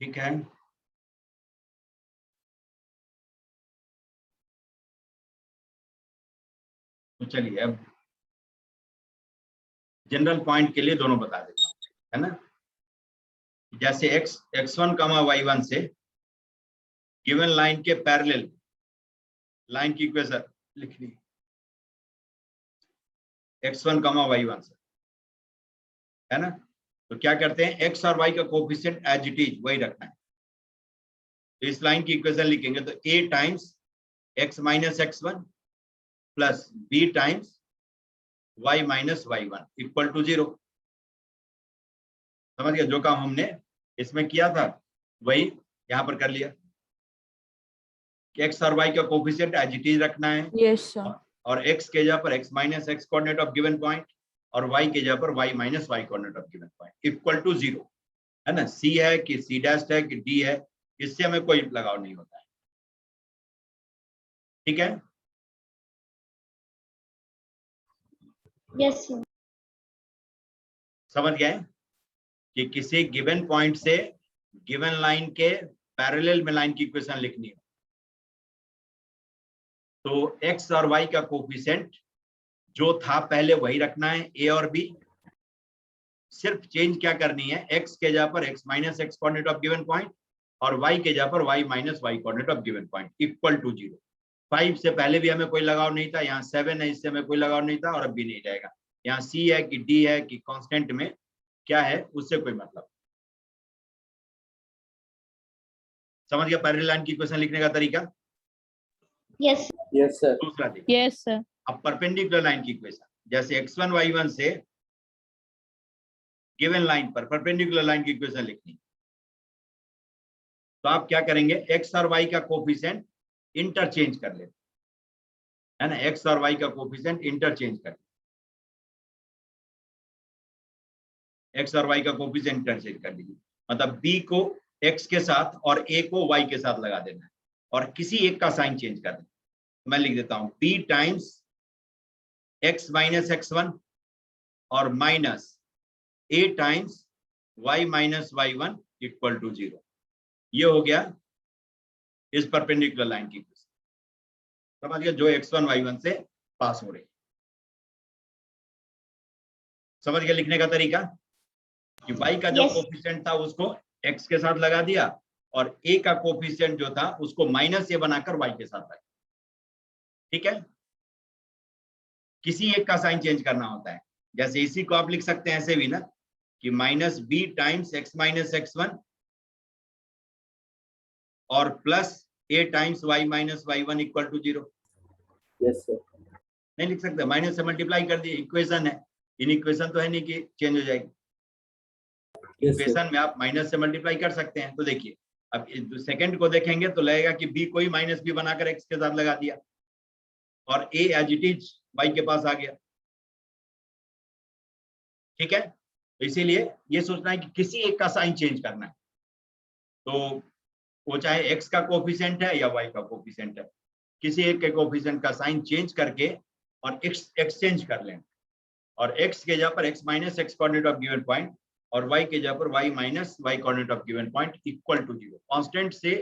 ठीक है, तो चलिए अब जनरल पॉइंट के लिए दोनों बता देता हूँ, है ना। जैसे x1 y 1 से गिवन लाइन के पैरेलल लाइन की इक्वेशन लिखनी x1 y 1 से, है ना। तो क्या करते हैं, x और y का कोफिशिएंट एज इट इज वही रखना है। तो इस लाइन की इक्वेशन लिखेंगे तो a times x minus x1 plus b times y minus y1 equal to 0। समझ गया, जो काम हमने इसमें किया था वही यहां पर कर लिया कि x और y का कोफिशिएंट एज इट इज रखना है। Yes sir. और x के जगह पर x minus x coordinate of given point और y के जगह पर y minus y coordinate of given point equal to 0, है ना। c है कि c डैश है कि d है, इससे हमें कोई लगाव नहीं होता है। ठीक है, यस सर। समझ गए कि किसी गिवन पॉइंट से गिवन लाइन के पैरेलल में लाइन की इक्वेशन लिखनी है तो x और y का कोफिशिएंट जो था पहले वही रखना है, a और b। सिर्फ चेंज क्या करनी है, x के जगह पर x minus x coordinate of given point और y के जगह पर y minus y coordinate of given point equal to 0। 5 से पहले भी हमें कोई लगाव नहीं था, यहाँ 7 है इससे हमें कोई लगाव नहीं था और अब भी नहीं रहेगा। यहाँ c है कि d है कि कांस्टेंट में क्या है उससे कोई मतलब। समझ गया पैरेलल लाइन की इक्वेशन लिखने का तरीका। Yes yes sir. दूसरा देखिए, यस सर। अब परपेंडिकुलर लाइन की इक्वेशन जैसे x1 y1 से गिवन लाइन पर परपेंडिकुलर लाइन की इक्वेशन लिखनी, तो आप क्या करेंगे, x और y का कोफिशिएंट इंटरचेंज कर लेते, है ना। x और y का कोफिशिएंट इंटरचेंज कर, x और y का कोफिशिएंट इंटरचेंज कर लीजिए। मतलब b को x के साथ और a को y के साथ लगा देना है और किसी एक का साइन चेंज कर देना। मैं लिख देता हूं b times x minus x1 और minus a times y minus y1 equal to 0। ये हो गया इस परपेंडिकुलर लाइन की इक्वेशन, समझ गया, जो x1 y1 से पास हो रही। समझ गया लिखने का तरीका कि y का जो Yes. कोफिशिएंट था उसको x के साथ लगा दिया और a का कोफिशिएंट जो था उसको माइनस a बनाकर y के साथ लगा। ठीक है, किसी एक का साइन चेंज करना होता है। जैसे इसी को आप लिख सकते हैं ऐसे भी ना कि minus b times x minus x1 और plus a times y minus y1 equal to 0। Yes sir. नहीं लिख सकते, माइनस से मल्टीप्लाई कर दिए, इक्वेशन है, इन इक्वेशन तो है नहीं कि चेंज हो जाएगी। इक्वेशन में आप माइनस से मल्टीप्लाई कर सकते हैं। तो देखिए अब सेकंड को देखेंगे तो लगेगा कि b को ही माइनस b बनाकर x के साथ लगा दिया और a as it is y के पास आ गया। ठीक है, तो इसीलिए ये सोचना है कि किसी एक का साइन चेंज करना है, तो वो चाहे x का कोफिशिएंट है या y का कोफिशिएंट है, किसी एक के कोफिशिएंट का साइन चेंज करके और एक्सचेंज कर लें और x के जगह पर x minus x coordinate of given point और y के जगह पर y minus y coordinate of given point equal to 0। Constant से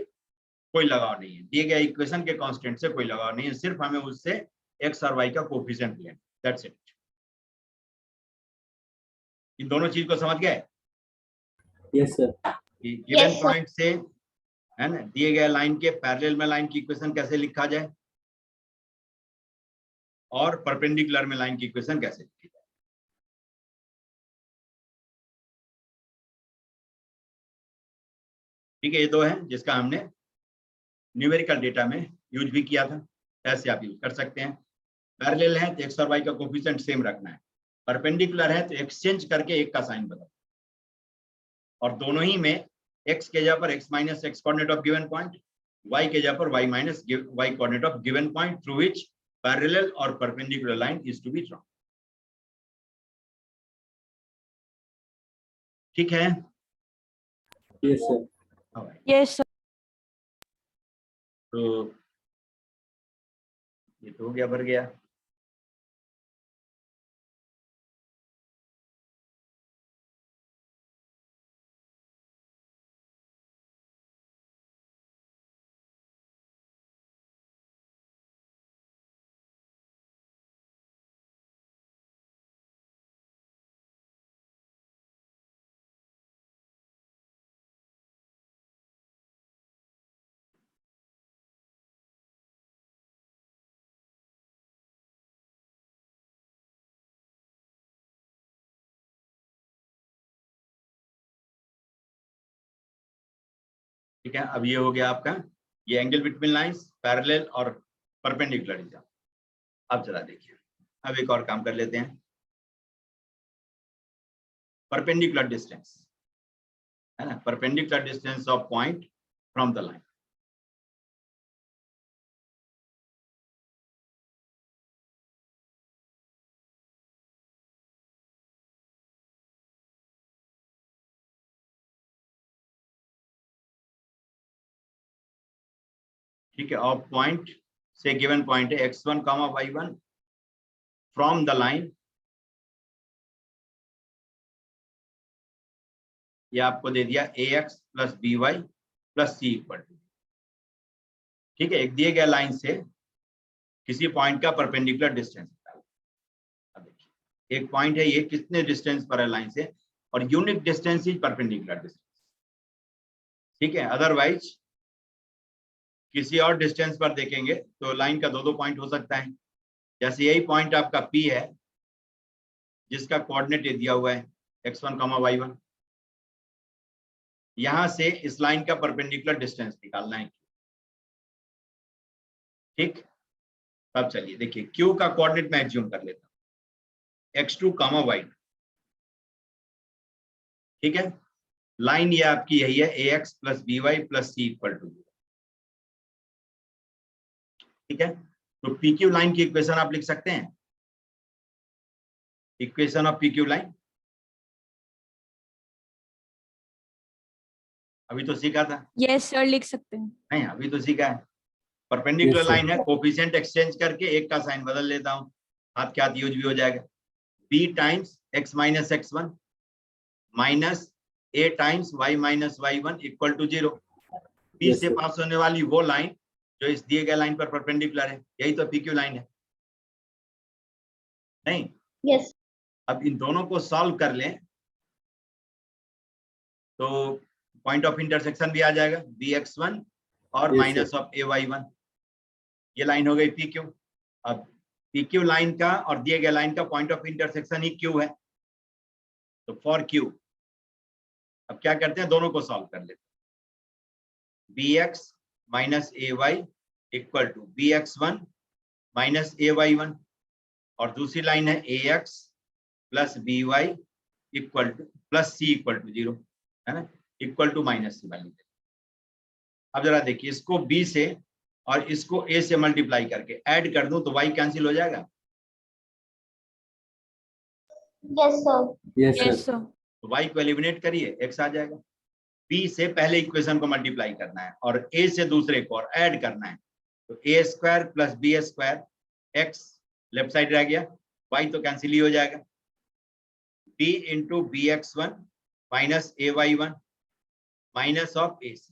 कोई लगाव नहीं है, दिए गए इक्वेशन के कांस्टेंट से कोई लगाव नहीं है, सिर्फ हमें उससे x और y का कोफिशिएंट लेना, दैट्स इट। इन दोनों चीज को समझ गए। Yes sir. गिवन पॉइंट से, है ना, दिए गए लाइन के पैरेलल में लाइन की इक्वेशन कैसे लिखा जाए और परपेंडिकुलर में लाइन की इक्वेशन कैसे लिखी जाए। ठीक है, ये दो हैं जिसका हमने न्यूमेरिकल डेटा में यूज भी किया था, ऐसे आप यूज कर सकते हैं। पैरेलल है तो x और y का कोफिशिएंट सेम रखना है, परपेंडिकुलर है तो एक्सचेंज करके एक का साइन बदल, और दोनों ही में x के जगह पर x minus x coordinate of given point, y के जगह पर y minus y coordinate of given point through which parallel और perpendicular line is to be drawn. ठीक है, यस सर। Yes sir. तो ये तो हो गया, भर गया। ठीक है, अब ये हो गया आपका ये एंगल बिटवीन लाइंस, पैरेलल और परपेंडिकुलर एग्जाम। अब चला देखिए, अब एक और काम कर लेते हैं, परपेंडिकुलर डिस्टेंस है ना, perpendicular distance of point from the line. ठीक है, और पॉइंट से गिवन पॉइंट है x1, y1 from the line, ये आपको दे दिया ax plus by plus c equal to. ठीक है, एक दिए गए लाइन से किसी पॉइंट का परपेंडिकुलर डिस्टेंस निकालो। अब देखिए, एक पॉइंट है, ये कितने डिस्टेंस पर है लाइन से, और unit distance is perpendicular distance. ठीक है, अदरवाइज किसी और डिस्टेंस पर देखेंगे तो लाइन का दो पॉइंट हो सकता है। जैसे यही पॉइंट आपका P है जिसका कोऑर्डिनेट दिया हुआ है x1, y1, यहां से इस लाइन का परपेंडिकुलर डिस्टेंस निकालना है। ठीक, अब चलिए देखिए, Q का कोऑर्डिनेट मैं एज्यूम कर लेता हूं x2, y2। ठीक है, लाइन ये आपकी यही है ax plus by plus c equal to. ठीक है, तो PQ लाइन की इक्वेशन आप लिख सकते हैं, इक्वेशन ऑफ PQ लाइन अभी तो सीखा था। यस सर, लिख सकते हैं। नहीं, अभी तो सीखा है। Perpendicular Yes, sir. लाइन है, कोफिशिएंट एक्सचेंज करके एक का साइन बदल लेता हूं, हाथ के हाथ यूज भी हो जाएगा। b times x minus x1 minus a times y minus y1 equal to 0। b Yes, से sir. पास होने वाली वो लाइन जो इस दिए गए लाइन पर परपेंडिकुलर है, यही तो PQ लाइन है। नहीं, Yes. अब इन दोनों को सॉल्व कर लें तो पॉइंट ऑफ इंटरसेक्शन भी आ जाएगा, bx1 और Yes, माइनस ऑफ ay1, ये लाइन हो गई PQ। अब PQ लाइन का और दिए गए लाइन का point of intersection he Q है, तो फॉर Q अब क्या करते हैं, दोनों को सॉल्व कर लेते हैं। bx minus ay equal to bx1 minus ay1, और दूसरी लाइन है ax plus by equal to plus c equal to 0, है ना, इक्वल टू माइनस c वाली। अब जरा देखिए, इसको b से और इसको a से मल्टीप्लाई करके ऐड कर दूं तो y कैंसिल हो जाएगा। Yes, sir. Yes, sir. Yes sir. तो y को एलिमिनेट करिए, x आ जाएगा। b से पहले इक्वेशन को मल्टीप्लाई करना है और a से दूसरे को और ऐड करना है, तो a square plus b square, x left side रह गया, y तो कैंसिल ही हो जाएगा। b into bx1 minus ay1 minus of ac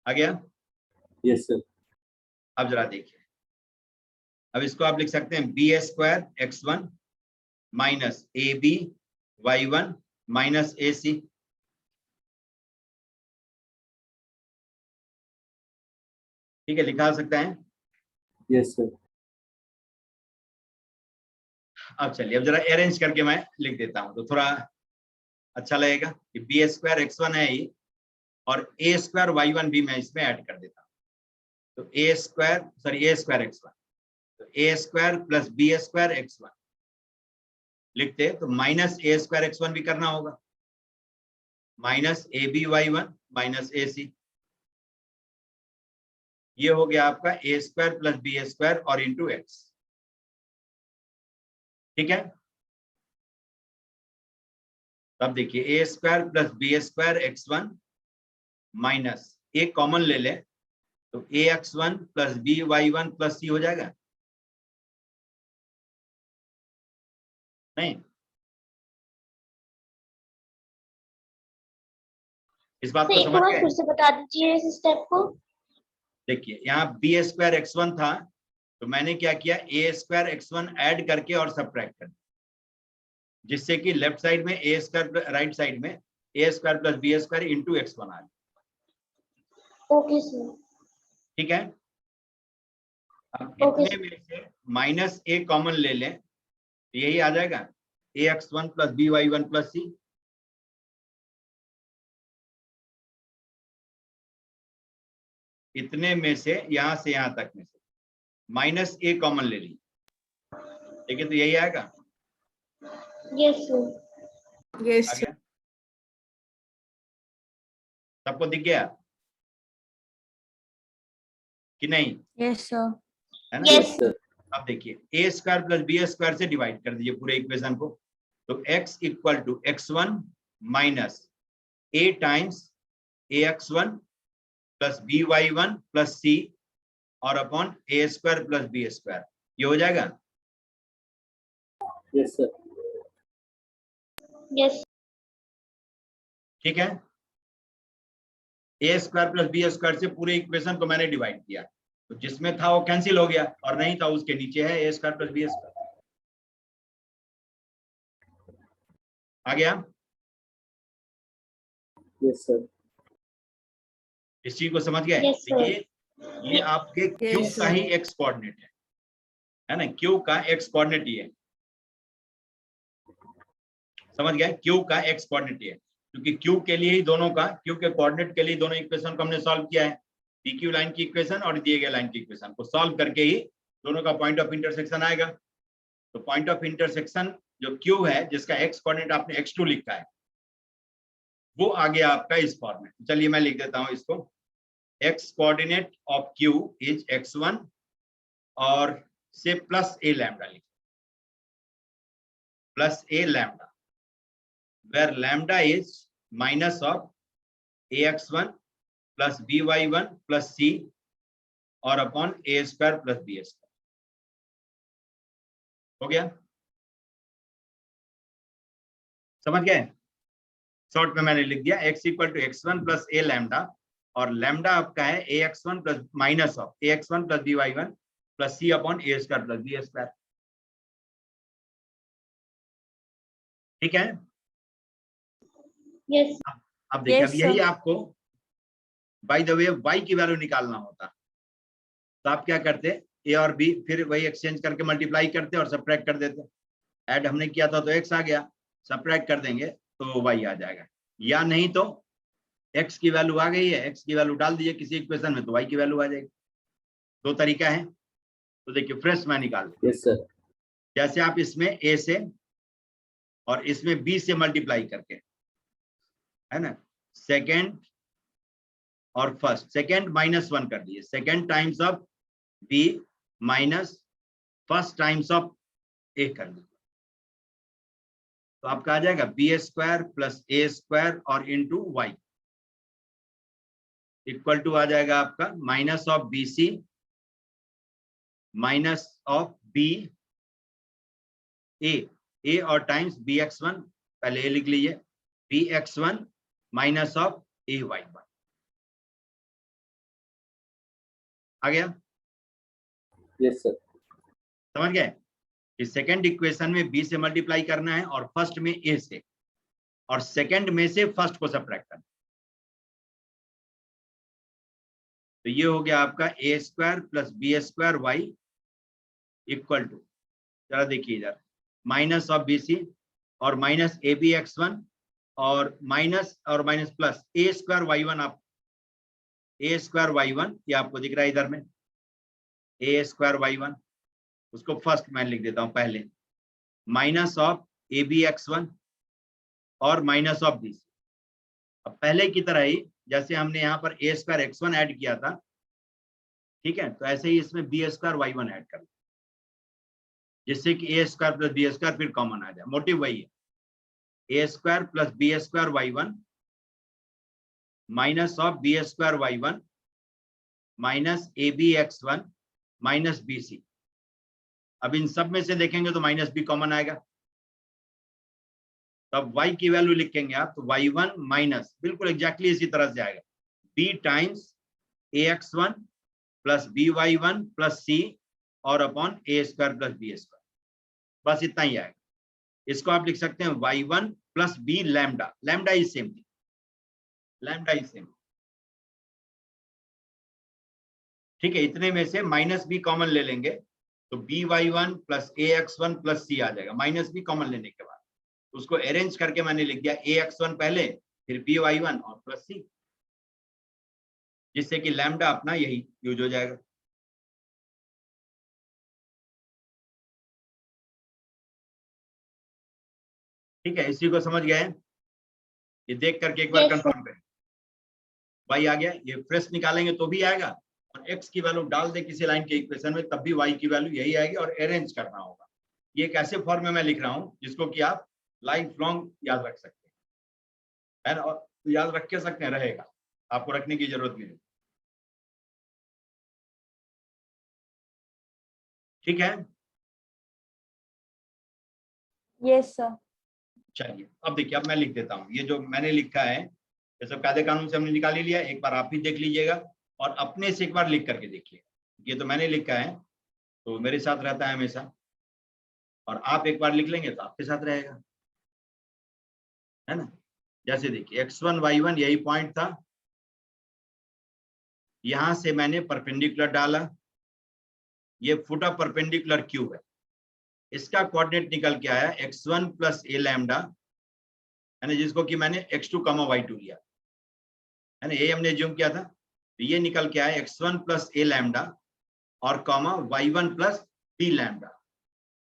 आ गया। Yes, sir. अब जरा देखिए, अब इसको आप लिख सकते हैं b square x1 minus ab y1 minus ac। ठीक है, लिखा सकता है। Yes, sir. अब चलिए, अब जरा अरेंज करके मैं लिख देता हूं तो थोड़ा अच्छा लगेगा कि बी स्क्वायर x1 है ये, और a स्क्वायर y1 भी मैं इसमें ऐड कर देता हूं, तो a स्क्वायर x1, तो a square plus b square x1 लिखते तो माइनस a स्क्वायर x1 भी करना होगा, minus ab y1 minus ac। ये हो गया आपका a square plus b square और इंटू x। ठीक है, तब देखिए a square plus b square x1 minus a common ले ले तो ax1 plus by1 plus c हो जाएगा। नहीं, इस बात तो को एक समझ बार गए। फिर से बता दीजिए इस स्टेप को। देखिए, यहाँ b स्क्वायर x1 था तो मैंने क्या किया, a स्क्वायर x1 ऐड करके और सब्ट्रैक्ट कर, जिससे कि लेफ्ट साइड में a स्क्वायर, राइट साइड में a square plus b square into x1 आ जाए। Okay sir. ठीक है, अब Okay, इतने में से माइनस a कॉमन ले लें तो यही आ जाएगा ax1 plus by1 plus c। इतने में से यहां तक में से माइनस ए कॉमन ले ली, ठीक है, तो यही आएगा। Yes, sir. Yes, आ sir. गया, सबको दिख गया कि नहीं, Yes, sir. है ना? Yes, sir. अब देखिए A square plus B square से डिवाइड कर दीजिए पूरे इक्वेशन को, तो x equal to x1 minus a times ax1 plus by1 plus c और upon a square plus b square, ये हो जाएगा। Yes, sir. yes, ठीक है, a square plus B square से पूरे इक्वेशन को मैंने डिवाइड किया, तो जिसमें था वो कैंसिल हो गया और नहीं था उसके नीचे है a square plus B square. आ गया, Yes, sir. इस चीज को समझ गए? Yes, sir. ये आपके क्यू Yes, का sir. ही एक्स कोऑर्डिनेट है ना, क्यू का एक्स कोऑर्डिनेट ही है, समझ गए? क्यू का एक्स कोऑर्डिनेट ही है, क्योंकि क्यू के लिए ही दोनों का, क्यू के कोऑर्डिनेट के लिए दोनों इक्वेशन को हमने सॉल्व किया है, पी क्यू लाइन की इक्वेशन और दिए गए लाइन की इक्वेशन को सॉल्व करके ही दोनों का पॉइंट ऑफ इंटरसेक्शन आएगा। तो पॉइंट ऑफ इंटरसेक्शन जो क्यू है, जिसका एक्स कोऑर्डिनेट आपने x2 लिखा है, वो आ गया आपका इस फॉर्मेट। चलिए मैं लिख देता हूं इसको, x coordinate of q is x1 और से प्लस a लैम्डा लिख, plus a lambda, where lambda is minus of ax1 plus by1 plus c और upon a square plus b square. हो गया, समझ गए? शॉर्ट में मैंने लिख दिया x equal to x1 plus a lambda, और लैम्डा आपका है ax1 plus minus of ax1 plus by1 plus c upon a square plus b square. ठीक है, yes, अब देखिए, Yes, अब यही sir. आपको बाय द वे y की वैल्यू निकालना होता, तो आप क्या करते, a और b फिर वही एक्सचेंज करके मल्टीप्लाई करते और सब्ट्रैक्ट कर देते। ऐड हमने किया था तो x आ गया, सब्ट्रैक्ट कर देंगे तो y आ जाएगा, या नहीं तो x की वैल्यू आ गई है, x की वैल्यू डाल दीजिए किसी इक्वेशन में तो y की वैल्यू आ जाएगी। दो तरीका है, तो देखिए फ्रेश मैं निकाल, Yes, sir. जैसे आप इसमें a से और इसमें b से मल्टीप्लाई करके, है ना, सेकेंड और फर्स्ट, सेकेंड -1 कर दिए, second times of b minus first times of a कर दिए, तो आपका आ जाएगा B square plus a square और इंटू वाई इक्वल टू आ जाएगा आपका minus of B C minus of B A और टाइम्स बी x1, पहले ए लिख लीजिए, B x1 minus of A Y one. आ गया, Yes, sir. समझ गए? इस सेकेंड इक्वेशन में b से मल्टीप्लाई करना है और फर्स्ट में a से, और सेकेंड में से फर्स्ट को सब्ट्रैक्ट करना, तो ये हो गया आपका a square plus B square Y equal to, जरा देखिए इधर, माइनस ऑफ बी सी और माइनस ए बी x1 और minus plus a square y1, आप a स्क्वायर y1 ये आपको दिख रहा है इधर में, a स्क्वायर y1, उसको फर्स्ट मैं लिख देता हूं पहले, minus of A B x1 और माइनस ऑफ बी सी। अब पहले की तरह ही जैसे हमने यहाँ पर a स्क्वायर x1 ऐड किया था, ठीक है, तो ऐसे ही इसमें बी स्क्वायर y1 ऐड कर, जिससे कि a square plus B square फिर कॉमन आ जाए। मोटिव वही है, a square plus B square y1 minus of B square y1 minus A B x1 minus B C. अब इन सब में से देखेंगे तो माइनस बी कॉमन आएगा, तो अब y की वैल्यू लिखेंगे आप, तो y1 माइनस बिल्कुल एग्जैक्टली इसी तरह से आएगा, b times ax1 plus by1 plus c और upon a square plus B square, बस इतना ही आएगा। इसको आप लिख सकते हैं y1 plus b lambda, lambda is same, lambda is same, ठीक है। इतने में से माइनस बी कॉमन ले लेंगे तो by1 plus ax1 plus c आ जाएगा, माइनस बी कॉमन लेने के बाद उसको अरेंज करके मैंने लिख दिया ax1 पहले, फिर by1 और प्लस c। जिससे कि लैम्डा अपना यही यूज हो जाएगा। ठीक है, इसी को समझ गए? ये देख करके एक बार Yes, sir. कंफर्म करें। y आ गया, ये फ्रेश निकालेंगे तो भी आएगा, और x की वैल्यू डाल दे किसी लाइन के इक्वेशन में तब भी y की वैल्यू यही आएगी, और अरेंज करना होगा। ये एक ऐसे फॉर्म में मैं लिख रहा हूं जिसको कि आप लाइफ लॉन्ग याद रख सकते हैं, है ना? और याद रख के सकते हैं, रहेगा, आपको रखने की जरूरत नहीं है। ठीक है, Yes, sir. चलिए अब देखिए, अब मैं लिख देता हूँ। ये जो मैंने लिखा है ये सब कायदे कानून से हमने निकाल ही लिया, एक बार आप भी देख लीजिएगा और अपने से एक बार लिख करके देखिए। ये तो मैंने लिखा है तो मेरे साथ रहता है हमेशा, और आप एक बार लिख लेंगे तो आपके साथ रहेगा, है ना? जैसे देखिए x1 y1 यही पॉइंट था, यहां से मैंने परपेंडिकुलर डाला, ये फुटा परपेंडिकुलर क्यू है, इसका कोऑर्डिनेट निकल के आया x1 प्लस ए लैम्डा, है ना, जिसको कि मैंने x2 y2 लिया, है ना, ये हमने ज्यूम किया था। तो ये निकल के आया x1 प्लस ए लैम्डा और comma y1 plus B lambda,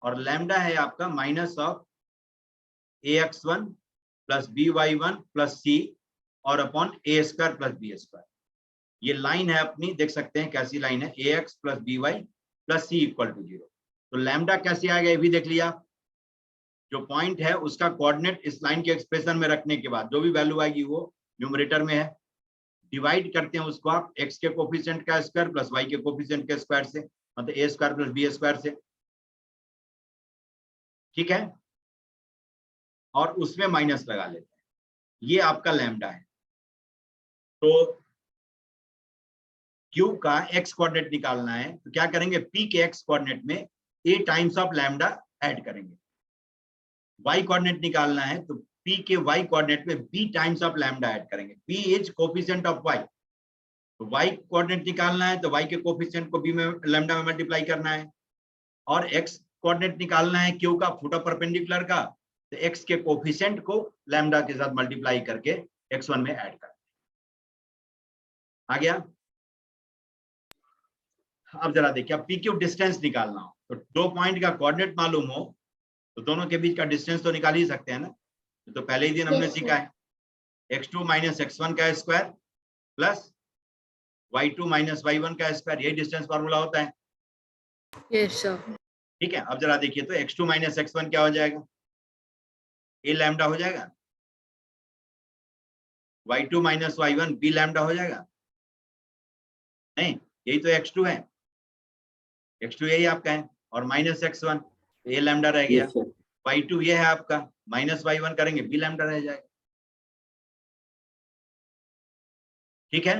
और लैम्डा है आपका minus of ax1 plus by1 plus c और upon a square plus b square. ये लाइन है अपनी, देख सकते हैं कैसी लाइन है, ax plus by plus c equal to 0। तो लैम्डा कैसे आ गया ये भी देख लिया। जो पॉइंट है उसका कोऑर्डिनेट इस लाइन के एक्सप्रेशन में रखने के बाद जो भी वैल्यू आएगी वो न्यूमरेटर में है, डिवाइड करते हैं उसको आप x के कोफिशिएंट का स्क्वायर प्लस y के कोफिशिएंट के स्क्वायर से, मतलब a square plus b square से। ठीक है, और उसमें माइनस लगा लेते हैं, ये आपका लैम्डा है। तो Q का x कोऑर्डिनेट निकालना है तो क्या करेंगे, P के x कोऑर्डिनेट में a times of lambda add करेंगे। y कोऑर्डिनेट निकालना है तो P के y कोऑर्डिनेट में b times of lambda add करेंगे। b is coefficient of y, तो y कोऑर्डिनेट निकालना है तो y के कोफिशिएंट को b में लैम्डा में मल्टीप्लाई करना है, और x कोऑर्डिनेट निकालना है Q का फुटा परपेंडिकुलर का, तो x के कोफिशिएंट को लैम्डा के साथ मल्टीप्लाई करके x1 में ऐड करना। आ गया? अब जरा देखिए, अब PQ डिस्टेंस निकालना हो तो दो पॉइंट का कोऑर्डिनेट मालूम हो तो दोनों के बीच का डिस्टेंस तो निकाल ही सकते हैं ना। तो पहले ही दिन हमने सीखा है x2 माइनस x1 का square plus y2 minus y1 का स्क्वायर, यही डिस्टेंस फॉर्मूला होता है। Yes sir. ठीक है, अब जरा देखिए तो x2 माइनस x1 क्या हो जाएगा, a लैम्डा हो जाएगा, y2 minus y1 b lambda हो जाएगा। नहीं, यही तो x2 है, x2 यही आपका है, और माइनस x1 a लैम्डा रह गया। Yes, sir. y2 ये है आपका, माइनस y1 करेंगे b लैम्डा रह जाएगा। ठीक है,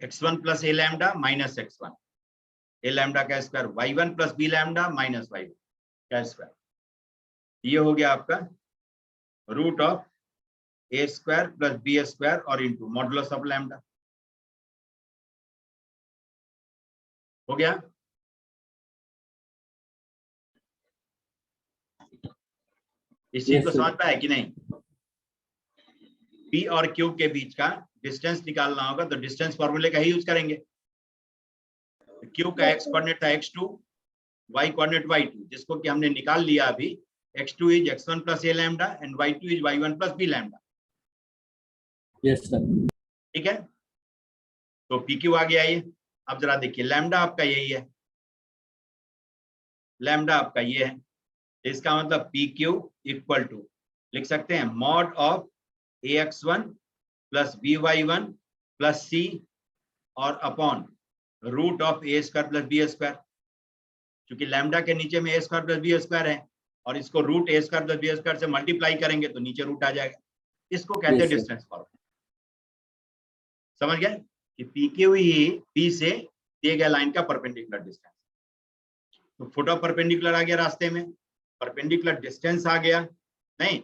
x1 plus A lambda minus x1, A lambda का square y1 plus B lambda minus y1 का स्क्वायर, ये हो गया आपका root of A square plus B square और इंटू मॉडुलस ऑफ लैम्डा। हो गया? इस चीज Yes, को sir. समझ पाया कि नहीं? P और Q के बीच का डिस्टेंस निकालना होगा तो डिस्टेंस फॉर्मूले का ही यूज करेंगे। Q का x कोऑर्डिनेट था x2, y कोऑर्डिनेट y2, जिसको कि हमने निकाल लिया अभी, x2 is x1 plus a lambda and y2 is y1 plus b lambda. Yes, sir. ठीक है, तो PQ आ गया ये। अब जरा देखिए, लैम्डा आपका यही है, लैम्डा आपका ये है, इसका मतलब PQ इक्वल टू लिख सकते हैं mod of ax1 plus by1 plus c और upon root of a square plus b square. क्योंकि लैम्डा के नीचे में a square plus b square है और इसको root a square plus b square से मल्टीप्लाई करेंगे तो नीचे रूट आ जाएगा। इसको कहते हैं Yes, sir. Distance formula. समझ गए कि PQ ही P से दिए गए लाइन का परपेंडिकुलर डिस्टेंस। तो फुट ऑफ परपेंडिकुलर आ गया रास्ते में, परपेंडिकुलर डिस्टेंस आ गया। नहीं,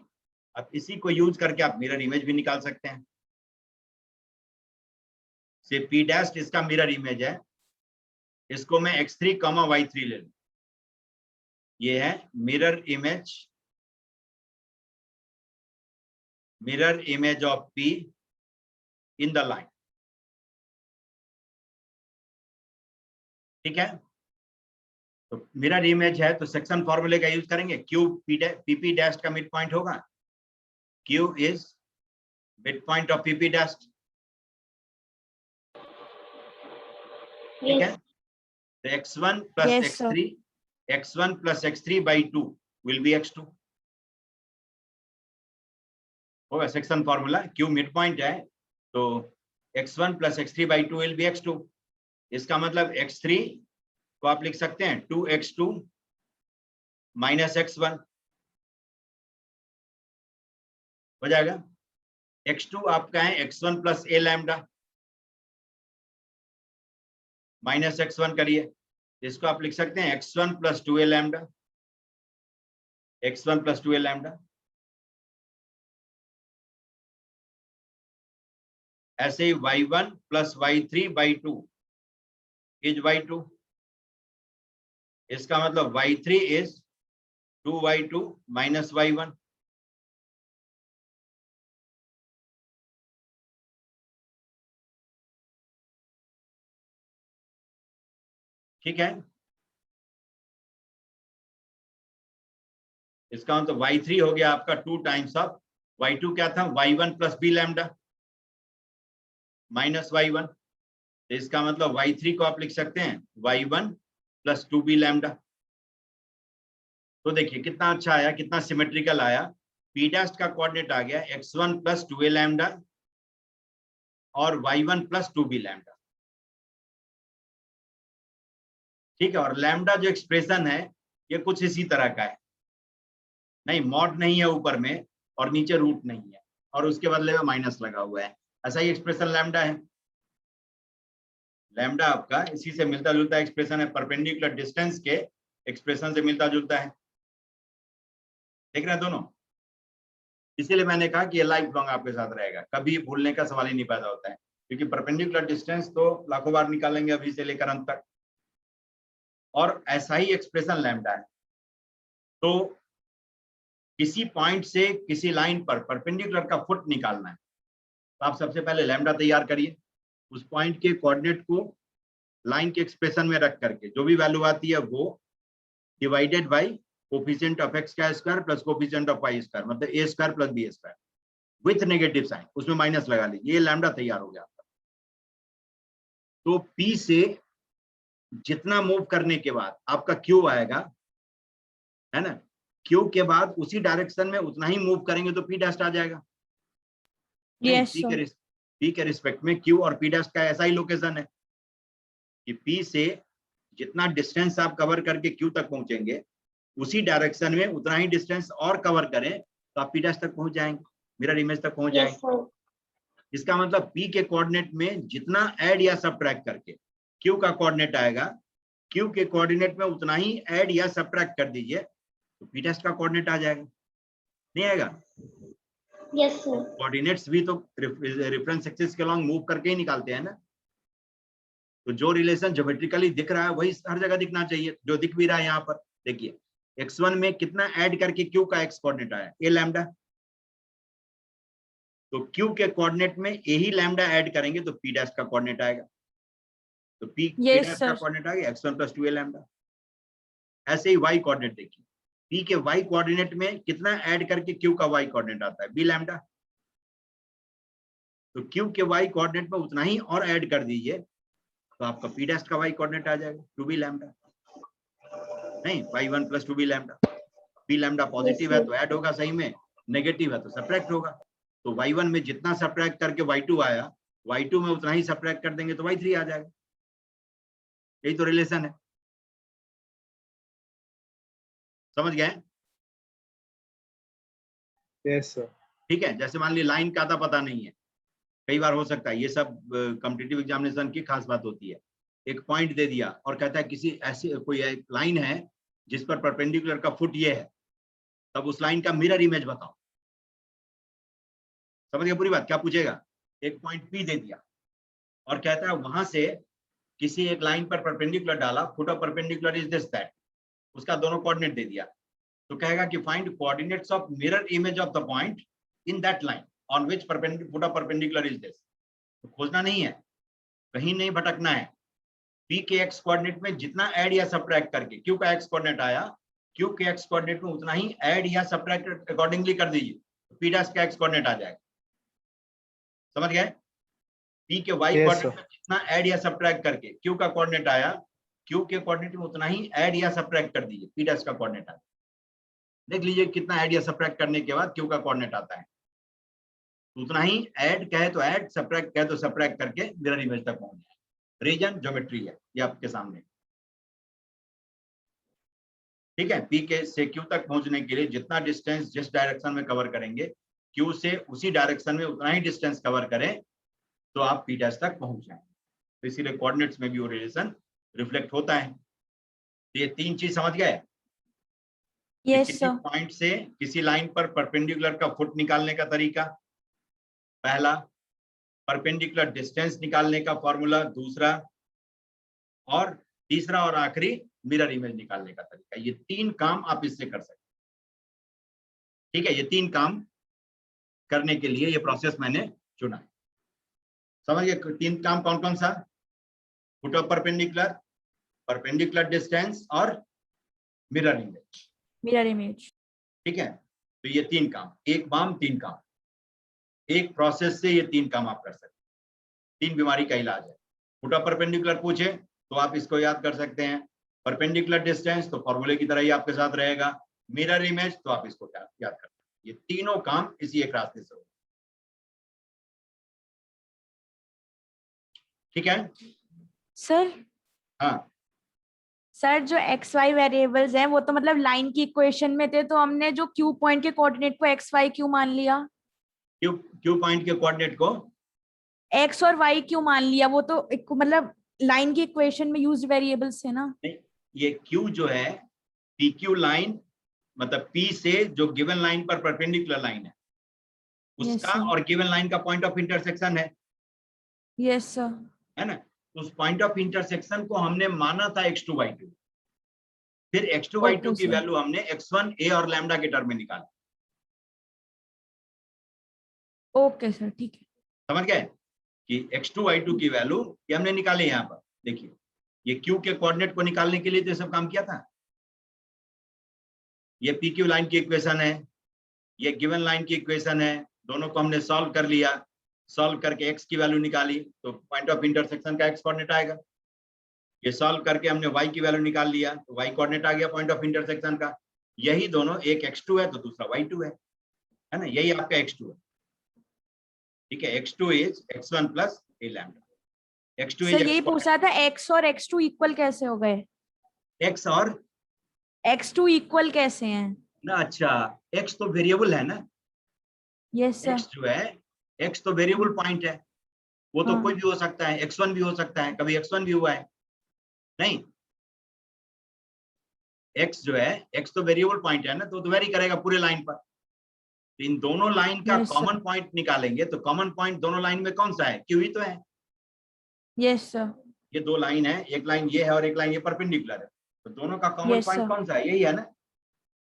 अब इसी को यूज करके आप मिरर इमेज भी निकाल सकते हैं। से P डैश इसका मिरर इमेज है, इसको मैं x3, y3 ले लूं, ये है mirror image of P in the line. ठीक है, तो मिरर इमेज है तो सेक्शन फॉर्मूले का यूज करेंगे। क्यू पीपी डैश का मिड पॉइंट होगा, Q is mid point of PP dash. ठीक है, तो x1 plus Yes, sir. x1 plus x3 by 2 will be x2 होगा section formula. Q mid point है तो x1 plus x3 by 2 will be x2। इसका मतलब x3 को आप लिख सकते हैं 2x2 minus x1 हो जाएगा। x2 आपका है x1 plus a lambda minus x1 करिए, इसको आप लिख सकते हैं x1 plus 2a lambda, x1 plus 2a lambda। ऐसे ही y1 plus y3 by 2 is y2। इसका मतलब y3 is 2y2 minus y1। ठीक है, इसका मतलब y3 हो गया आपका 2 टाइम्स ऑफ y2 क्या था y1 plus b lambda minus y1। इसका मतलब y3 को आप लिख सकते हैं y1 plus 2b lambda। तो देखिए कितना अच्छा आया, कितना सिमेट्रिकल आया। p डैश का कोऑर्डिनेट आ गया x1 plus 2a lambda और y1 plus 2b lambda। ठीक है, और लैम्डा जो एक्सप्रेशन है ये कुछ इसी तरह का है, नहीं मॉड नहीं है ऊपर में और नीचे रूट नहीं है और उसके बदले में माइनस लगा हुआ है, ऐसा ही एक्सप्रेशन लैम्डा है। लैम्डा आपका इसी से मिलता जुलता एक्सप्रेशन है, परपेंडिकुलर डिस्टेंस के एक्सप्रेशन से मिलता जुलता है। देख रहे हैं दोनों, इसीलिए मैंने कहा कि ये लाइफ लॉन्ग आपके साथ रहेगा, कभी भूलने का सवाल ही नहीं पैदा होता है, क्योंकि परपेंडिकुलर डिस्टेंस तो लाखों बार निकालेंगे अभी से लेकर अंत तक, और ऐसा ही एक्सप्रेशन लैम्डा है। तो किसी पॉइंट से किसी लाइन पर परपेंडिकुलर का फुट निकालना है तो आप सबसे पहले लैम्डा तैयार करिए, उस पॉइंट के कोऑर्डिनेट को लाइन के एक्सप्रेशन में रख करके जो भी वैल्यू आती है वो divided by coefficient of x का square plus coefficient of y square, मतलब a square plus b square with negative sign, उसमें माइनस लगा लीजिए, ये लैम्डा तैयार हो गया आपका। तो p से जितना मूव करने के बाद आपका q आएगा, है ना, q के बाद उसी डायरेक्शन में उतना ही मूव करेंगे तो p डैश आ जाएगा। Yes, p sir. के रिस्पेक्ट में q और p डैश का ऐसा ही लोकेशन है कि p से जितना डिस्टेंस आप कवर करके q तक पहुंचेंगे उसी डायरेक्शन में उतना ही डिस्टेंस और कवर करें तो आप p डैश तक पहुंच जाएंगे, मिरर इमेज तक पहुंच Yes, जाएंगे। sir. इसका मतलब p के कोऑर्डिनेट में जितना ऐड या सबट्रैक्ट करके q का कोऑर्डिनेट आएगा, q के कोऑर्डिनेट में उतना ही ऐड या सबट्रैक्ट कर दीजिए तो p डैश का कोऑर्डिनेट आ जाएगा, नहीं आएगा? Yes, sir. कोऑर्डिनेट्स भी तो रेफरेंस एक्सिस के अलोंग मूव करके ही निकालते हैं ना, तो जो रिलेशन ज्योमेट्रिकली दिख रहा है वही हर जगह दिखना चाहिए, जो दिख भी रहा है यहाँ पर। देखिए x1 में कितना ऐड करके q का x कोऑर्डिनेट आया a लैम्डा, तो q के कोऑर्डिनेट में a ही लैम्डा ऐड करेंगे तो p डैश का कोऑर्डिनेट आएगा, तो p Yes, डैश sir. का कोऑर्डिनेट आ गया x1 plus 2a लैम्डा। ऐसे ही y कोऑर्डिनेट देखिए, p के y कोऑर्डिनेट में कितना ऐड करके q का y कोऑर्डिनेट आता है b लैम्डा, तो q के y कोऑर्डिनेट में उतना ही और ऐड कर दीजिए तो आपका p डैश का y कोऑर्डिनेट आ जाएगा 2b लैम्डा, नहीं y1 plus 2b lambda. b lambda positive है तो ऐड होगा सही में, नेगेटिव है तो सब्ट्रैक्ट होगा, तो y1 में जितना सब्ट्रैक्ट करके y2 आया, y2 में उतना ही सब्ट्रैक्ट कर देंगे तो y3 आ जाएगा। यही तो रिलेशन है, समझ गए? Yes, sir. ठीक है, जैसे मान ली लाइन का आता पता नहीं है, कई बार हो सकता है, ये सब कॉम्पिटिटिव एग्जामिनेशन की खास बात होती है। एक पॉइंट दे दिया और कहता है किसी ऐसी कोई एक लाइन है जिस पर परपेंडिकुलर का फुट ये है, तब उस लाइन का मिरर इमेज बताओ। समझ गए पूरी बात? क्या पूछेगा, एक पॉइंट P दे दिया और कहता है वहां से किसी एक लाइन पर परपेंडिकुलर डाला, foot of perpendicular is this that, उसका दोनों कोऑर्डिनेट दे दिया, तो कहेगा कि find coordinates of mirror image of the point in that line on which foot of perpendicular is this. तो खोजना नहीं है, कहीं नहीं भटकना है, पी के एक्स कोऑर्डिनेट में जितना ऐड या सब्ट्रैक्ट करके क्यू का एक्स कोऑर्डिनेट आया, क्यू के एक्स कोऑर्डिनेट में उतना ही ऐड या सब्ट्रैक्ट अकॉर्डिंगली कर दीजिए, पी डैश का एक्स कोऑर्डिनेट आ जाएगा। समझ गए? पी के वाई कोऑर्डिनेट में जितना ऐड या सब्ट्रैक्ट करके क्यू का कोऑर्डिनेट आया, क्यू के कोऑर्डिनेट में उतना ही ऐड या सब्ट्रैक्ट कर दीजिए, पी डैश का कोऑर्डिनेट आया। देख लीजिए कितना ऐड या सब्ट्रैक्ट करने के बाद क्यू का कोऑर्डिनेट आता है, उतना ही ऐड कहे तो ऐड, सब्ट्रैक्ट कहे तो सब्ट्रैक्ट करके मिरर इमेज तक पहुंच जाए। रीजन ज्योमेट्री है ये आपके सामने। ठीक है, पी के से क्यू तक पहुंचने के लिए जितना डिस्टेंस जिस डायरेक्शन में कवर करेंगे, क्यू से उसी डायरेक्शन में उतना ही डिस्टेंस कवर करें तो आप पी डैश तक पहुंच जाएंगे। तो इसीलिए कोऑर्डिनेट्स में भी वो रिलेशन रिफ्लेक्ट होता है। तो ये तीन चीज समझ गए? यस किसी सर। पॉइंट से किसी लाइन पर परपेंडिकुलर का फुट निकालने का तरीका पहला, परपेंडिकुलर डिस्टेंस निकालने का फॉर्मूला दूसरा, और तीसरा और आखिरी मिरर इमेज निकालने का तरीका। ये तीन काम आप इससे कर सकते हैं। ठीक है, ये तीन काम करने के लिए ये प्रोसेस मैंने चुना है। समझ गए? तीन काम कौन कौन सा? Foot of perpendicular, perpendicular distance और मिरर इमेज। Mirror image. ठीक है, तो ये तीन काम, एक बाम तीन काम, एक प्रोसेस से ये तीन काम आप कर सकते हैं। तीन बीमारी का इलाज है। फुट ऑफ परपेंडिकुलर पूछे तो आप इसको याद कर सकते हैं, परपेंडिकुलर डिस्टेंस तो फॉर्मूले की तरह ही आपके साथ रहेगा, मिरर इमेज तो आप इसको याद कर सकते हैं। ये तीनों काम इसी एक रास्ते से होगा। ठीक है सर हाँ, सर जो एक्स वाई वेरिएबल्स हैं वो तो मतलब लाइन की इक्वेशन में थे, तो हमने जो क्यू पॉइंट के कोऑर्डिनेट को एक्स वाई क्यू मान लिया। क्यू पॉइंट के कोऑर्डिनेट को एक्स और वाई क्यू मान लिया, वो तो मतलब लाइन की इक्वेशन में यूज्ड वेरिएबल्स है ना। ये क्यू जो है पी क्यू लाइन, मतलब पी से जो गिवन लाइन पर परपेंडिकुलर लाइन है उसका sir. और गिवन लाइन का पॉइंट ऑफ इंटरसेक्शन है। Yes sir. है ना? उस पॉइंट ऑफ इंटरसेक्शन को हमने माना था x2 y2, फिर x2 y2 Okay, की sir. वैल्यू हमने x1 a और लैम्डा के टर्म में निकाला। ओके सर, ठीक है। समझ गए कि x2 y2 की वैल्यू ये हमने निकाले। यहाँ पर देखिए, ये q के कोऑर्डिनेट को निकालने के लिए तो सब काम किया था। ये पी क्यू लाइन की इक्वेशन है, ये गिवन लाइन की इक्वेशन है, दोनों को हमने सॉल्व कर लिया। सॉल्व करके x की वैल्यू निकाली तो पॉइंट ऑफ इंटरसेक्शन का x कोऑर्डिनेट आएगा। ये सॉल्व करके हमने y की वैल्यू निकाल लिया तो y कोऑर्डिनेट आ गया पॉइंट ऑफ इंटरसेक्शन का। यही दोनों, एक x2 है तो दूसरा y2 है ना? यही आपका x2 है। ठीक है, x2 is x1 plus a lambda. x2 sir is यही पूछा था, x और x2 इक्वल कैसे हो गए? x और x2 इक्वल कैसे हैं? ना, अच्छा x तो वेरिएबल है ना। Yes sir. x जो है, x तो वेरिएबल पॉइंट है, वो तो हाँ। कोई भी हो सकता है, x1 भी हो सकता है, कभी x1 भी हुआ है नहीं। x जो है, x तो वेरिएबल पॉइंट है ना, तो वेरी करेगा पूरे लाइन पर। तो इन दोनों लाइन का Yes, sir. कॉमन पॉइंट निकालेंगे तो कॉमन पॉइंट दोनों लाइन में कौन सा है? क्यू ही तो है। Yes sir. ये दो लाइन है, एक लाइन ये है और एक लाइन ये परपेंडिकुलर है, तो दोनों का कॉमन Yes, पॉइंट sir. कौन सा है? यही है ना।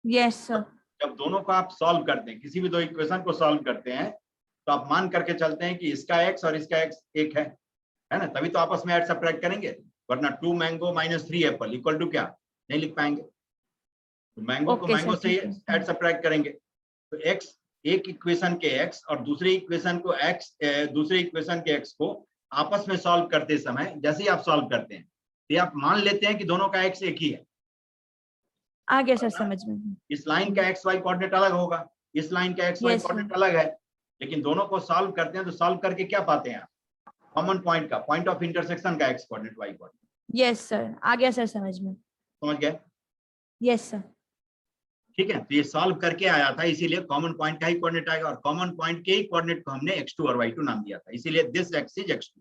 Yes sir. जब दोनों को आप सॉल्व करते हैं, किसी भी दो इक्वेशन को सॉल्व करते हैं, तो आप मान करके चलते हैं कि इसका x और इसका x एक है ना? तभी तो आपस में ऐड सब्ट्रैक्ट करेंगे, वरना 2 mango minus 3 apple equal to क्या? नहीं लिख पाएंगे। तो मैंगो को Okay, मैंगो sir, से ठीक है। ऐड सब्ट्रैक्ट करेंगे। तो x, एक इक्वेशन के x और दूसरी इक्वेशन को x, दूसरी इक्वेशन के x को आपस में सॉल्व करते समय जैसे ही आप सॉल्व करते हैं तो आप मान लेते हैं कि दोनों का x एक ही है। आ गया सर समझ में। इस लाइन का एक्स वाई कोऑर्डिनेट अलग होगा, इस लाइन का X Y Yes, coordinate sir. अलग है, लेकिन दोनों को सॉल्व करते हैं तो सॉल्व करके क्या पाते हैं? कॉमन पॉइंट का, पॉइंट ऑफ इंटरसेक्शन का X coordinate Y coordinate. Yes sir, आ गया सर समझ में। समझ गए? Yes sir. ठीक है, तो ये सॉल्व करके आया था, इसीलिए कॉमन पॉइंट का ही कोऑर्डिनेट आएगा, और कॉमन पॉइंट के ही कोऑर्डिनेट को हमने x2 और y2 नाम दिया था, इसीलिए this x is x2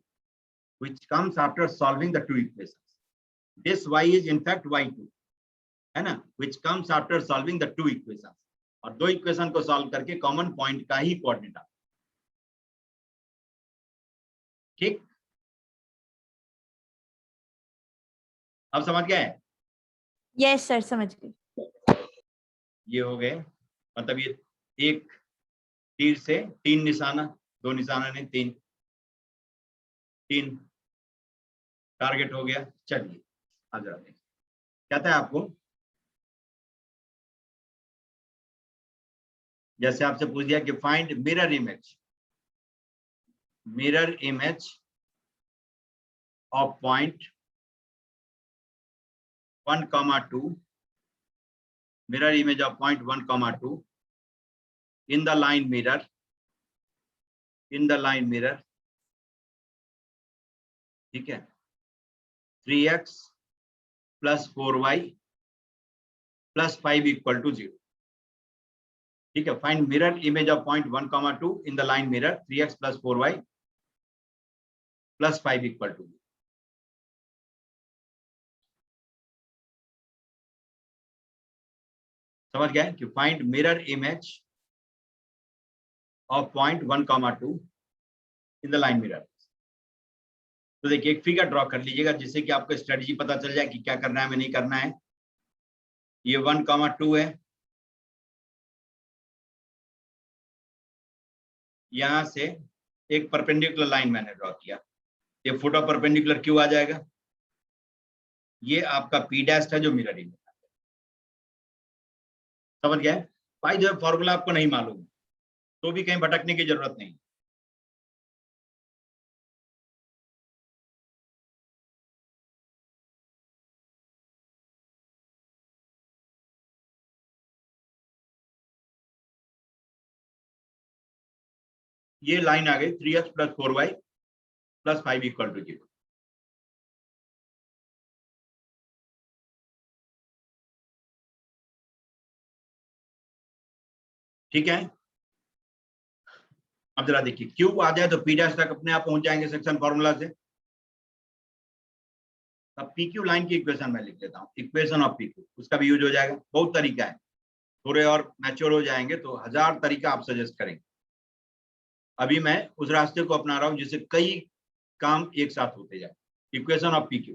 which comes after solving the two equations. This y is in fact y2, है ना, which comes after solving the two equations. और दो इक्वेशन को सॉल्व करके कॉमन पॉइंट का ही कोऑर्डिनेट आता है। ठीक, अब समझ गए? यस सर समझ गए। ये हो गए, मतलब ये एक तीर से तीन निशाना, दो निशाना नहीं, तीन, तीन टारगेट हो गया। चलिए आ जाते हैं, कहता है आपको जैसे आपसे पूछ दिया कि find mirror image of point 1,2, mirror image of point 1,2 in the line mirror, ठीक है, 3x plus 4y plus 5 equal to 0, ठीक है। Find mirror image of point 1,2 in the line mirror 3x plus 4y plus 5 equal to 0। समझ गए कि find mirror image of point 1,2 in the line mirror. तो देखिए एक फिगर ड्रॉ कर लीजिएगा जिससे कि आपको स्ट्रेटजी पता चल जाए कि क्या करना है, में नहीं करना है। ये 1,2 है, यहां से एक परपेंडिकुलर लाइन मैंने ड्रॉ किया, ये फुट ऑफ परपेंडिकुलर क्यों आ जाएगा, ये आपका P डैश है जो मिरर इमेज। समझ गए भाई, जो फॉर्मूला आपको नहीं मालूम तो भी कहीं भटकने की जरूरत नहीं। ये लाइन आ गई 3x plus 4y plus 5 equal to 0। ठीक है, अब जरा देखिए क्यू आ जाए तो P डैश तक अपने आप पहुंच जाएंगे सेक्शन फॉर्मूला से। अब PQ लाइन की इक्वेशन मैं लिख देता हूँ, इक्वेशन ऑफ PQ, उसका भी यूज हो जाएगा। बहुत तरीका है, थोड़े और मैच्योर हो जाएंगे तो 1000 तरीका आप सजेस्ट करेंगे। अभी मैं उस रास्ते को अपना रहा हूं जिससे कई काम एक साथ होते जाए। इक्वेशन ऑफ PQ,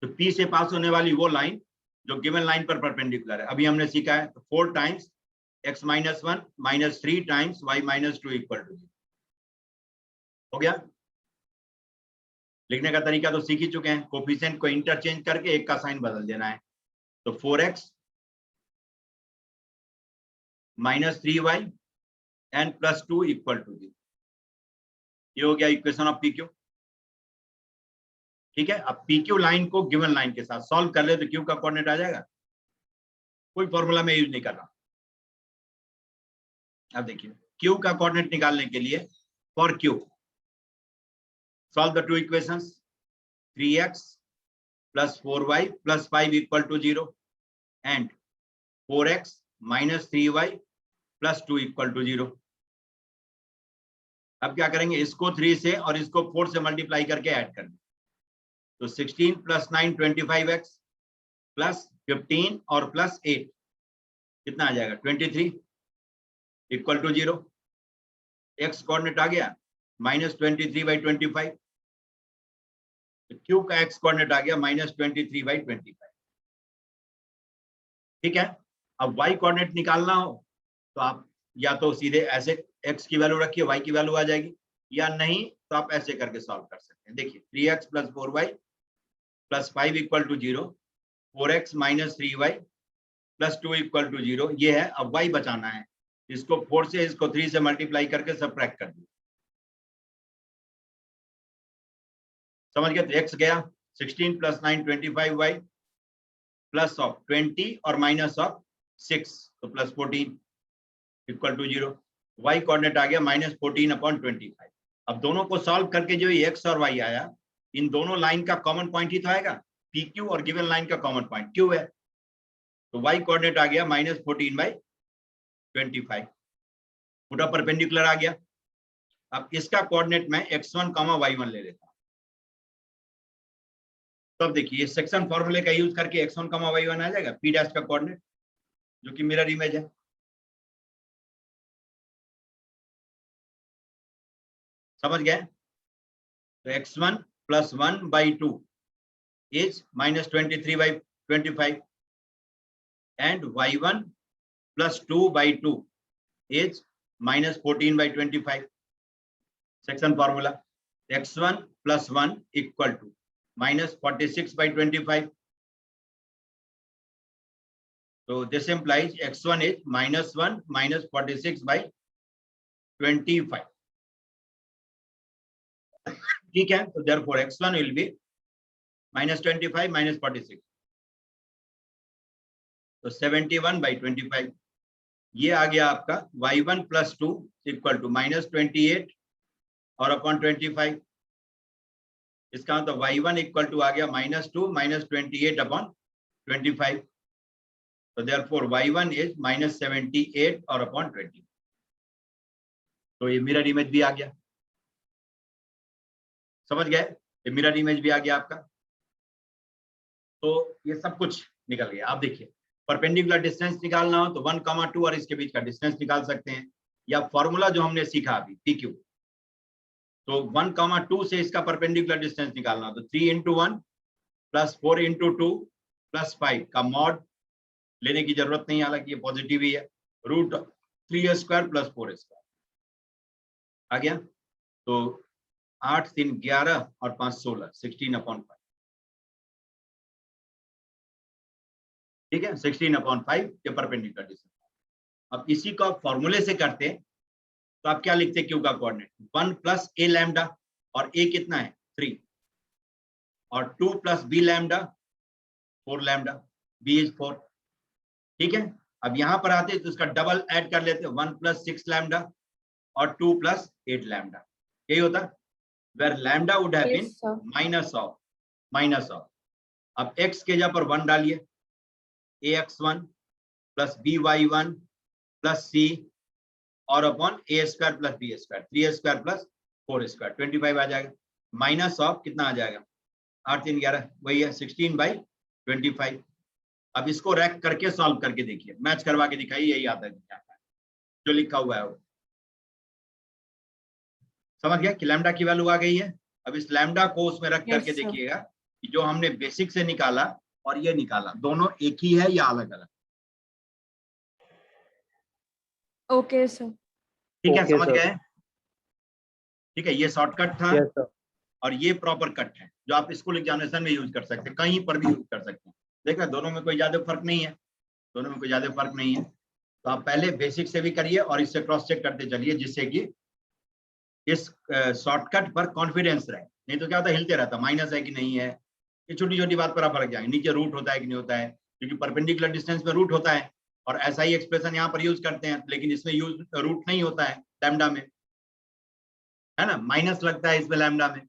तो P से पास होने वाली वो लाइन जो गिवन लाइन पर परपेंडिकुलर है। अभी हमने सीखा है तो 4 times x minus 1 minus 3 times y minus 2 equal to 0 हो गया। लिखने का तरीका तो सीख ही चुके हैं, कोफिशिएंट को इंटरचेंज करके एक का साइन बदल देना है। तो 4x minus 3y and plus 2 equal to 0, ये हो गया इक्वेशन ऑफ PQ। ठीक है, अब PQ लाइन को गिवन लाइन के साथ सॉल्व कर ले तो Q का कोऑर्डिनेट आ जाएगा। कोई फॉर्मूला में यूज नहीं कर रहा। अब देखिए Q का कोऑर्डिनेट निकालने के लिए for Q solve the two equations, 3x plus 4y plus 5 equal to 0 and 4x minus 3y plus 2 equal to 0। अब क्या करेंगे, इसको 3 से और इसको 4 से मल्टीप्लाई करके ऐड कर दें। तो 16 plus 9 25x plus 15 और plus 8 कितना आ जाएगा 23 इक्वल टू 0। x कोऑर्डिनेट आ गया -23/25, Q का x कोऑर्डिनेट आ गया -23/25। ठीक है, अब y कोऑर्डिनेट निकालना हो तो आप या तो सीधे ऐसे x की वैल्यू रखिए, y की वैल्यू आ जाएगी, या नहीं तो आप ऐसे करके सॉल्व कर सकते हैं। देखिए 3x plus 4y plus 5 equal to 0, 4x minus 3y plus 2 equal to 0, ये है। अब y बचाना है, इसको 4 से इसको 3 से मल्टीप्लाई करके सबट्रैक्ट कर दिए। समझ गए, तो x गया 16 plus 9 25y प्लस ऑफ 20 और माइनस ऑफ 6 तो plus 14 equal to 0। y coordinate आ गया -14/25। अब दोनों को सॉल्व करके जो ये x और y आया, इन दोनों लाइन का कॉमन पॉइंट ही तो आएगा। PQ और गिवन लाइन का कॉमन पॉइंट Q है, तो y कोऑर्डिनेट आ गया -14/25, पूरा परपेंडिकुलर आ गया। अब इसका कोऑर्डिनेट मैं x1, y1 ले लेता हूं। तो अब देखिए सेक्शन फॉर्मूले का यूज करके x1, y1 आ जाएगा, P डैश का कोऑर्डिनेट जो कि मिरर इमेज है। समझ गए, तो x1 plus 1/2 is -23/25 and y1 plus 2/2 is -14/25। Section formula x1 plus 1 equal to -46/25. So this implies x1 is -1 minus 46/25. ठीक है, तो therefore x1 will be -25 minus 46. तो 71/25. ये आ गया आपका y1 plus 2 इक्वल टू -28 और अपॉन 25. इसका मतलब y1 इक्वल टू आ गया -2 minus 28 अपॉन 25. तो therefore y1 is -78 और अपॉन 20. तो ये मिरर इमेज भी आ गया, समझ गए? ये मिरर इमेज भी आ गया आपका. तो ये सब कुछ निकल गया. आप देखिए, परपेंडिकुलर डिस्टेंस निकालना हो तो 1,2 और इसके बीच का डिस्टेंस निकाल सकते हैं, या फॉर्मूला जो हमने सीखा अभी PQ. तो 1,2 से इसका परपेंडिकुलर डिस्टेंस निकालना हो तो 3 × 1 प्लस 4 × 2 प्लस 5 का मॉड लेने की जरूरत नहीं, हालांकि ये पॉजिटिव ही है. √3² प्लस 4² आ गया. तो 8 3 11 और 5 16 16/5. ठीक है, 16/5 ये परपेंडिकुलर डिस्टेंस. अब इसी को आप फॉर्मूले से करते हैं तो आप क्या लिखते हैं क्यू का कोऑर्डिनेट 1 + a लैम्डा, और a कितना है 3, और 2 + b lambda 4 lambda, b is 4. ठीक है, अब यहां पर आते हैं तो इसका डबल ऐड कर लेते हैं 1 + 6 लैम्डा और 2 + 8 लैम्डा. यही होता है where lambda would have been Yes, sir. minus of. अब x के जगह पर 1 डालिए, ax1 + by1 + c और अपॉन a² + b² 3² + 4² 25 आ जाएगा. माइनस ऑफ कितना आ जाएगा 8 3 11 वही है 16/25. अब इसको रैक करके सॉल्व करके देखिए, मैच करवा के दिखाइए, यही आता है जो लिखा हुआ है वो. समझ गया कि लैम्डा की वैल्यू आ गई है. अब इस लैम्डा को उसमें रख करके Yes, sir. देखिएगा कि जो हमने बेसिक से निकाला और ये निकाला दोनों एक ही है या अलग अलग. Okay, sir. ठीक है, Okay, समझ sir. गए? ठीक है, ये शॉर्टकट था. Yes, sir. और ये प्रॉपर कट है जो आप स्कूल एग्जामिनेशन में यूज कर सकते हैं, कहीं पर भी यूज कर सकते हैं. देखा, दोनों में कोई ज्यादा फर्क नहीं है, दोनों में कोई ज्यादा फर्क नहीं है. तो आप पहले बेसिक से भी करिए और इससे क्रॉस चेक करते चलिए, जिससे कि इस शॉर्टकट पर कॉन्फिडेंस रहे. नहीं तो क्या होता है, हिलते रहता, माइनस है कि नहीं है, ये छोटी छोटी बात पर आप फर्क जाएंगे. नीचे रूट होता है कि नहीं होता है, क्योंकि परपेंडिकुलर डिस्टेंस में रूट होता है, और ऐसा ही एक्सप्रेशन यहाँ पर यूज करते हैं, लेकिन इसमें यूज रूट नहीं होता है लैम्डा में, है ना, माइनस लगता है इसमें लैम्डा में.